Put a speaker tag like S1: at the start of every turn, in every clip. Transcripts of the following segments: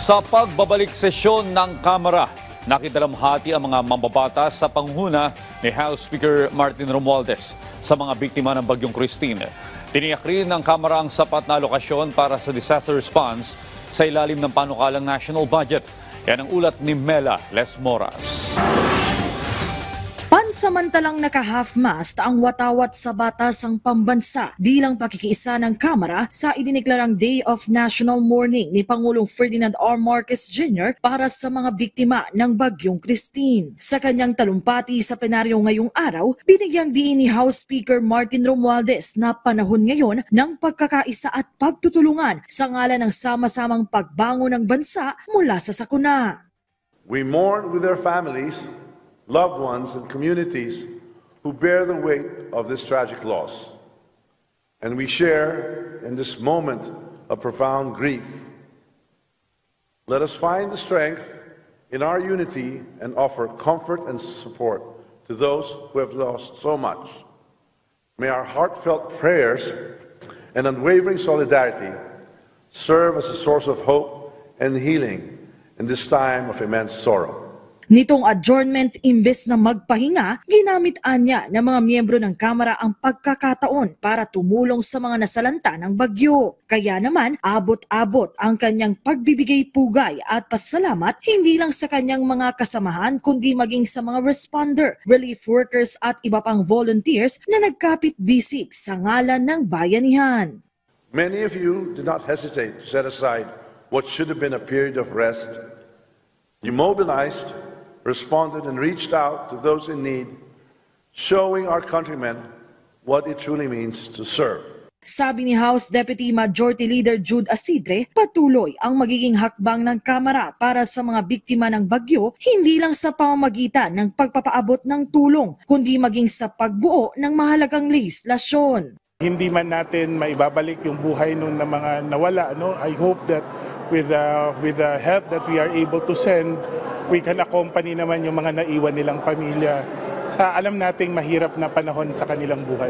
S1: Sa pagbabalik sesyon ng Kamara, nakidalamhati ang mga mambabatas sa panghuna ni House Speaker Martin Romualdez sa mga biktima ng Bagyong Christine. Tiniyak rin ng Kamara ang sapat na alokasyon para sa disaster response sa ilalim ng panukalang national budget. Yan ang ulat ni Mela Les Moras.
S2: Pansamantalang naka-half-mast ang watawat sa batasang pambansa bilang pakikiisa ng Kamara sa idineklarang Day of National Mourning ni Pangulong Ferdinand R. Marcos Jr. para sa mga biktima ng Bagyong Christine. Sa kanyang talumpati sa plenaryo ngayong araw, binigyang diin ni House Speaker Martin Romualdez na panahon ngayon ng pagkakaisa at pagtutulungan sa ngalan ng sama-samang pagbangon ng bansa mula sa sakuna.
S3: We mourn with their families, loved ones and communities who bear the weight of this tragic loss. And we share in this moment of profound grief. Let us find the strength in our unity and offer comfort and support to those who have lost so much. May our heartfelt prayers and unwavering solidarity serve as a source of hope and healing in this time of immense sorrow.
S2: Nitong adjournment, imbes na magpahinga, ginamit anya ng mga miyembro ng Kamara ang pagkakataon para tumulong sa mga nasalanta ng bagyo. Kaya naman, abot-abot ang kanyang pagbibigay pugay at pasalamat hindi lang sa kanyang mga kasamahan kundi maging sa mga responder, relief workers at iba pang volunteers na nagkapit-bisik sa ngalan ng bayanihan.
S3: Many of you did not hesitate to set aside what should have been a period of rest. You mobilized, responded and reached out to those in need, showing our countrymen what it truly means to serve.
S2: Sabi ni House Deputy Majority Leader Jude Asidre, patuloy ang magiging hakbang ng Kamara para sa mga biktima ng bagyo, hindi lang sa pamamagitan ng pagpapaabot ng tulong, kundi maging sa pagbuo ng mahalagang legislasyon.
S4: Hindi man natin maibabalik yung buhay ng mga nawala, I hope that with the help that we are able to send, we can accompany naman yung mga naiwan nilang pamilya sa alam nating mahirap na panahon sa kanilang buhay.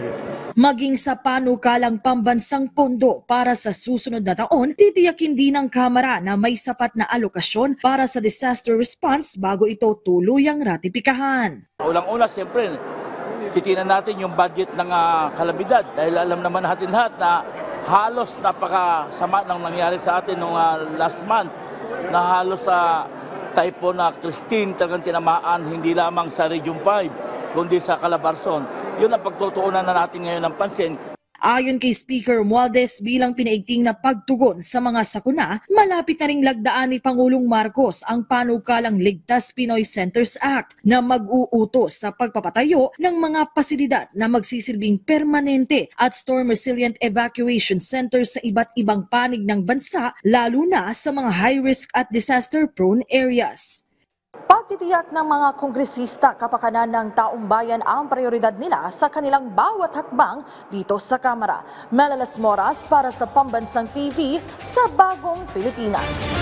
S2: Maging sa panukalang pambansang pondo para sa susunod na taon, titiyakin din ng Kamara na may sapat na alokasyon para sa disaster response bago ito tuluyang ratipikahan.
S5: Ulang-una, siyempre, titinan natin yung budget ng kalamidad dahil alam naman natin lahat na halos napakasama ng nangyari sa atin nung last month na halos sa typhoon na Christine talagang tinamaan hindi lamang sa Region 5 kundi sa Calabarzon. Yun ang pagtutuunan na natin ngayon ng pansin.
S2: Ayon kay Speaker Romualdez, bilang pinaigting na pagtugon sa mga sakuna, malapit na ring lagdaan ni Pangulong Marcos ang panukalang Ligtas Pinoy Centers Act na mag-uutos sa pagpapatayo ng mga pasilidad na magsisilbing permanente at storm resilient evacuation centers sa iba't ibang panig ng bansa, lalo na sa mga high-risk at disaster-prone areas.
S6: Pagtitiyak ng mga kongresista kapakanan ng taong bayan ang prioridad nila sa kanilang bawat hakbang dito sa Kamara. Mela Les Moras para sa Pambansang TV sa Bagong Pilipinas.